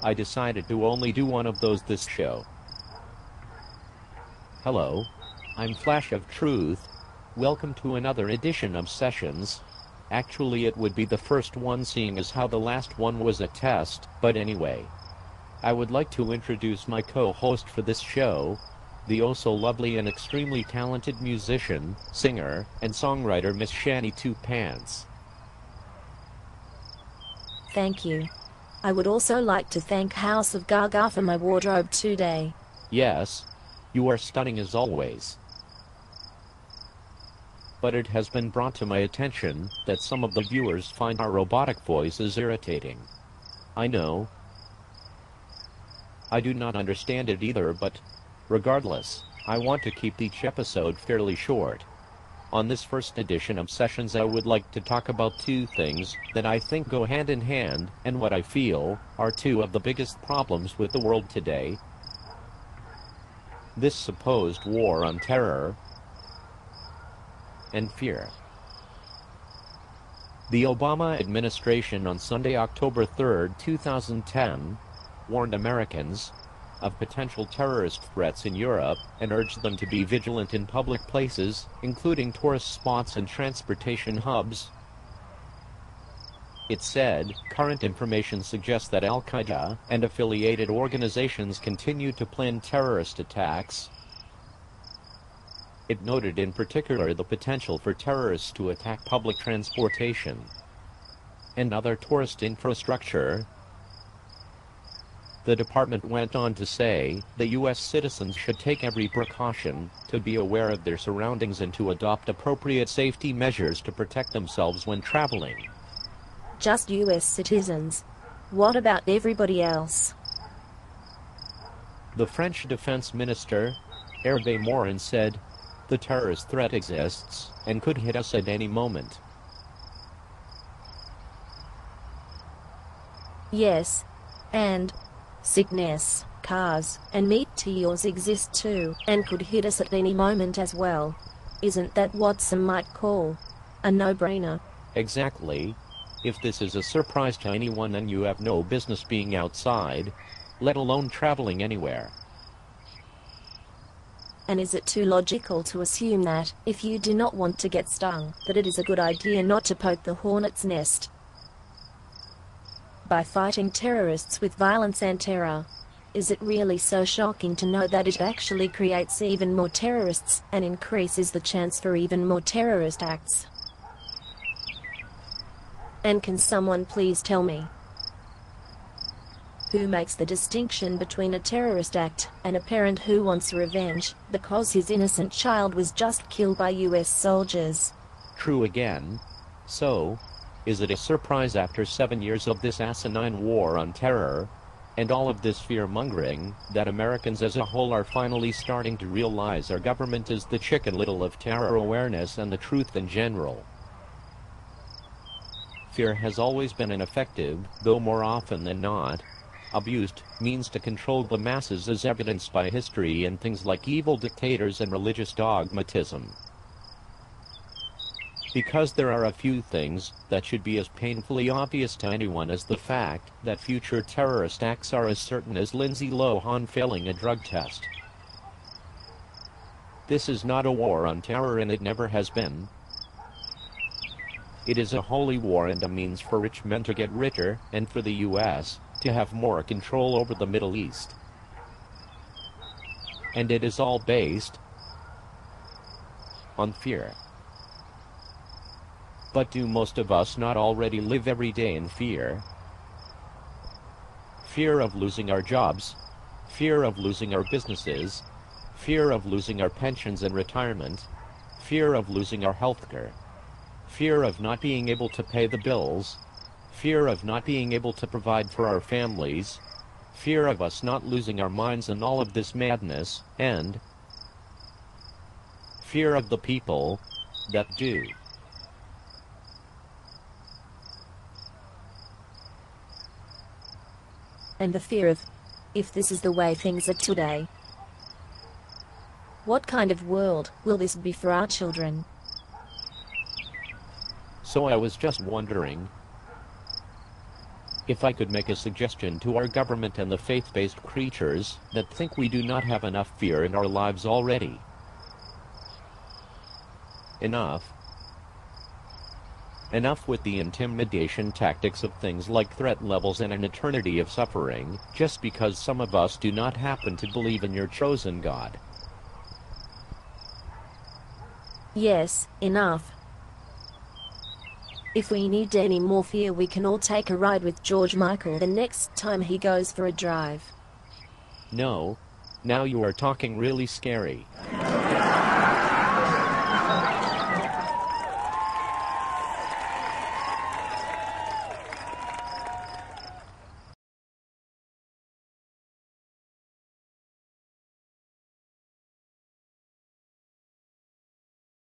I decided to only do one of those this show. Hello, I'm Flash of Truth. Welcome to another edition of Sessions. Actually, it would be the first one, seeing as how the last one was a test, but anyway. I would like to introduce my co-host for this show, the oh-so-lovely and extremely talented musician, singer, and songwriter Miss Shani Two Pants. Thank you. I would also like to thank House of Gaga for my wardrobe today. Yes, you are stunning as always. But it has been brought to my attention that some of the viewers find our robotic voices irritating. I know. I do not understand it either, but regardless, I want to keep each episode fairly short. On this first edition of Sessions, I would like to talk about two things that I think go hand in hand, and what I feel are two of the biggest problems with the world today. This supposed war on terror and fear. The Obama administration on Sunday, October 3, 2010, warned Americans of potential terrorist threats in Europe and urged them to be vigilant in public places, including tourist spots and transportation hubs. It said, current information suggests that Al-Qaeda and affiliated organizations continue to plan terrorist attacks. It noted in particular the potential for terrorists to attack public transportation and other tourist infrastructure. The department went on to say that U.S. citizens should take every precaution to be aware of their surroundings and to adopt appropriate safety measures to protect themselves when traveling. Just U.S. citizens. What about everybody else? The French Defense Minister, Hervé Morin, said, "The terrorist threat exists and could hit us at any moment." Yes. And sickness, cars, and meteors exist too, and could hit us at any moment as well. Isn't that what some might call a no-brainer? Exactly. If this is a surprise to anyone, then you have no business being outside, let alone traveling anywhere. And is it too logical to assume that, if you do not want to get stung, that it is a good idea not to poke the hornet's nest by fighting terrorists with violence and terror? Is it really so shocking to know that it actually creates even more terrorists, and increases the chance for even more terrorist acts? And can someone please tell me who makes the distinction between a terrorist act and a parent who wants revenge because his innocent child was just killed by U.S. soldiers? True again. So, is it a surprise after 7 years of this asinine war on terror and all of this fear-mongering that Americans as a whole are finally starting to realize our government is the Chicken Little of terror awareness and the truth in general? Fear has always been an effective, though more often than not, abused, means to control the masses, as evidenced by history and things like evil dictators and religious dogmatism. Because there are a few things that should be as painfully obvious to anyone as the fact that future terrorist acts are as certain as Lindsay Lohan failing a drug test. This is not a war on terror, and it never has been. It is a holy war and a means for rich men to get richer, and for the U.S. to have more control over the Middle East. And it is all based on fear. But do most of us not already live every day in fear? Fear of losing our jobs, fear of losing our businesses, fear of losing our pensions and retirement, fear of losing our healthcare, fear of not being able to pay the bills, fear of not being able to provide for our families, fear of us not losing our minds and all of this madness, and fear of the people that do. And the fear of, if this is the way things are today, what kind of world will this be for our children? So I was just wondering, If I could make a suggestion to our government and the faith-based creatures that think we do not have enough fear in our lives already. Enough. Enough with the intimidation tactics of things like threat levels and an eternity of suffering, just because some of us do not happen to believe in your chosen God. Yes, enough. If we need any more fear, we can all take a ride with George Michael the next time he goes for a drive. No. Now you are talking really scary.